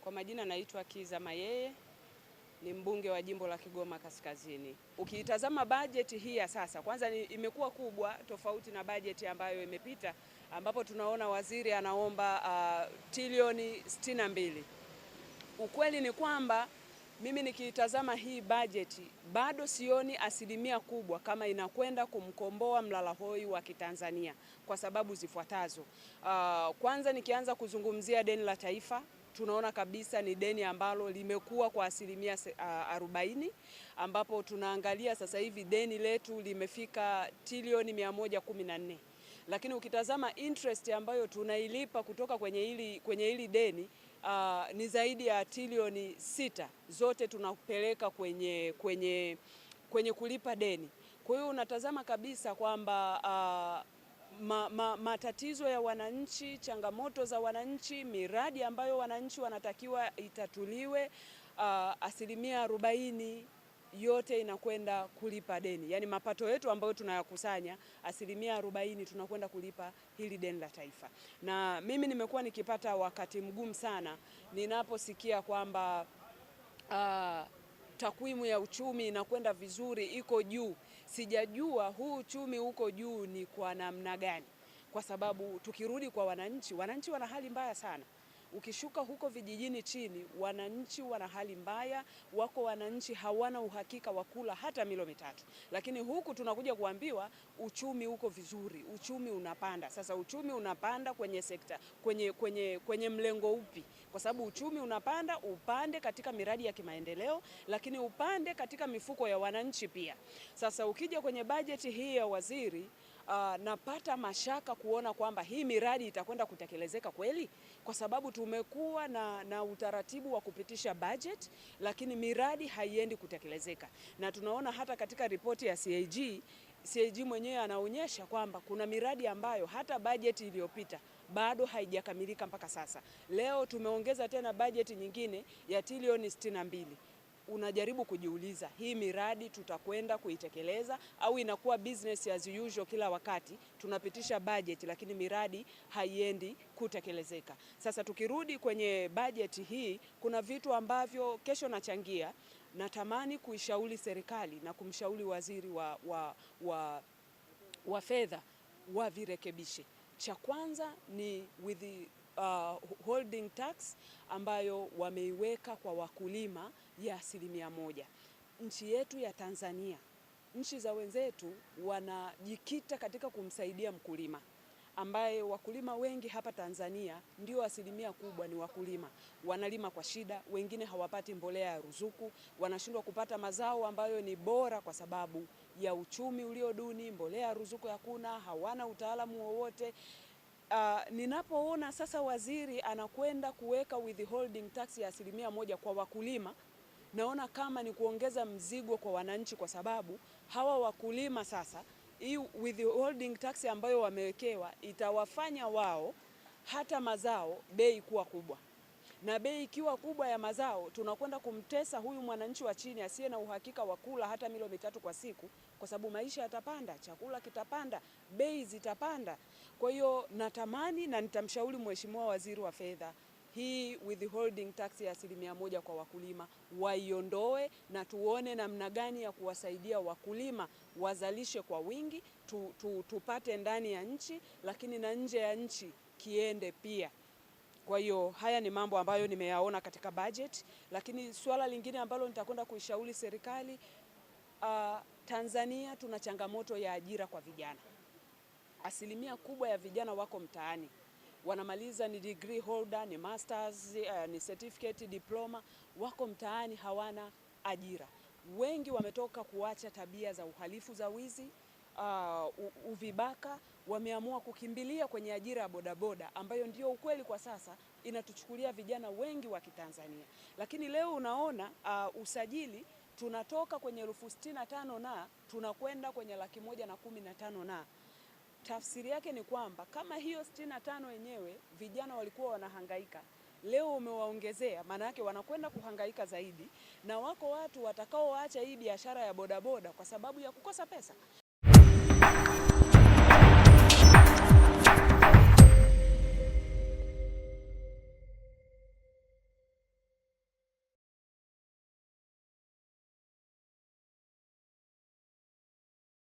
Kwa majina naitwa Kiza Mayeye, ni mbunge wa jimbo la Kigoma Kaskazini. Ukiitazama bajeti hii ya sasa, kwanza imekuwa kubwa tofauti na bajeti ambayo imepita, ambapo tunaona waziri anaomba trilioni 62. Ukweli ni kwamba mimi nikiitazama hii bajeti bado sioni asilimia kubwa kama inakwenda kumkomboa mlalahoi wa Kitanzania kwa sababu zifuatazo. Kwanza nikianza kuzungumzia deni la taifa, tunaona kabisa ni deni ambalo limekuwa kwa asilimia 40, ambapo tunaangalia sasa hivi deni letu limefika trilioni 114. Lakini ukitazama interest ambayo tunailipa kutoka kwenye hili deni ni zaidi ya trilioni 6, zote tunapeleka kwenye kulipa deni. Kwa hiyo unatazama kabisa kwamba matatizo ya wananchi, changamoto za wananchi, miradi ambayo wananchi wanatakiwa itatuliwe, asilimia 40 yote inakwenda kulipa deni. Yaani mapato yetu ambayo tunayakusanya, asilimia 40 tunakwenda kulipa hili deni la taifa. Na mimi nimekuwa nikipata wakati mgumu sana ninaposikia kwamba takwimu ya uchumi inakwenda vizuri, iko juu. Sijajua huu uchumi uko juu ni kwa namna gani, kwa sababu tukirudi kwa wananchi wana hali mbaya sana. Ukishuka huko vijijini chini, wananchi wana hali mbaya, wako wananchi hawana uhakika wa kula hata milo mitatu. Lakini huku tunakuja kuambiwa uchumi uko vizuri, uchumi unapanda. Sasa uchumi unapanda kwenye sekta, kwenye mlengo upi? Kwa sababu uchumi unapanda, upande katika miradi ya kimaendeleo, lakini upande katika mifuko ya wananchi pia. Sasa ukija kwenye bajeti hii ya waziri, napata mashaka kuona kwamba hii miradi itakwenda kutekelezeka kweli, kwa sababu tumekuwa na utaratibu wa kupitisha budget, lakini miradi haiendi kutekelezeka. Na tunaona hata katika ripoti ya CAG mwenyewe anaonyesha kwamba kuna miradi ambayo hata bajeti iliyopita bado haijakamilika mpaka sasa. Leo tumeongeza tena bajeti nyingine ya trilioni 62. Unajaribu kujiuliza, hii miradi tutakwenda kuitekeleza au inakuwa business as usual? Kila wakati tunapitisha budget lakini miradi haiendi kutekelezeka. Sasa tukirudi kwenye bajeti hii, kuna vitu ambavyo kesho nachangia, natamani kuishauri serikali na kumshauri waziri wa fedha wavirekebishe. Cha kwanza ni with the holding tax ambayo wameiweka kwa wakulima ya 1%. Nchi yetu ya Tanzania, nchi za wenzetu wanajikita katika kumsaidia mkulima, ambaye wakulima wengi hapa Tanzania ndio asilimia kubwa ni wakulima. Wanalima kwa shida, wengine hawapati mbolea ya ruzuku, wanashindwa kupata mazao ambayo ni bora kwa sababu ya uchumi ulio duni, mbolea ya ruzuku hakuna, hawana utaalamu wowote. Ninapoona sasa waziri anakwenda kuweka withholding tax ya 1% kwa wakulima, naona kama ni kuongeza mzigo kwa wananchi, kwa sababu hawa wakulima sasa, hii withholding tax ambayo wamewekewa itawafanya wao hata mazao bei kuwa kubwa, na bei ikiwa kubwa ya mazao tunakwenda kumtesa huyu mwananchi wa chini asiye na uhakika wa kula hata milo mitatu kwa siku, kwa sababu maisha yatapanda, chakula kitapanda, bei zitapanda. Kwa hiyo natamani na nitamshauri Mheshimiwa Waziri wa Fedha, hii withholding tax ya 1% kwa wakulima waiondoe, na tuone namna gani ya kuwasaidia wakulima wazalishe kwa wingi, tupate ndani ya nchi, lakini na nje ya nchi kiende pia. Kwa hiyo haya ni mambo ambayo nimeyaona katika budget, lakini swala lingine ambalo nitakwenda kuishauri serikali, Tanzania tuna changamoto ya ajira kwa vijana. Asilimia kubwa ya vijana wako mtaani, wanamaliza ni degree holder, ni masters, ni certificate, diploma, wako mtaani hawana ajira. Wengi wametoka kuacha tabia za uhalifu za wizi, uvibaka, wameamua kukimbilia kwenye ajira ya bodaboda, ambayo ndio ukweli kwa sasa inatuchukulia vijana wengi wa Kitanzania. Lakini leo unaona usajili tunatoka kwenye 65,000 na tunakwenda kwenye 115,000 na. Tafsiri yake ni kwamba kama hiyo 65 wenyewe vijana walikuwa wanahangaika, leo umewaongezea, maana yake wanakwenda kuhangaika zaidi, na wako watu watakaoacha hii biashara ya bodaboda kwa sababu ya kukosa pesa.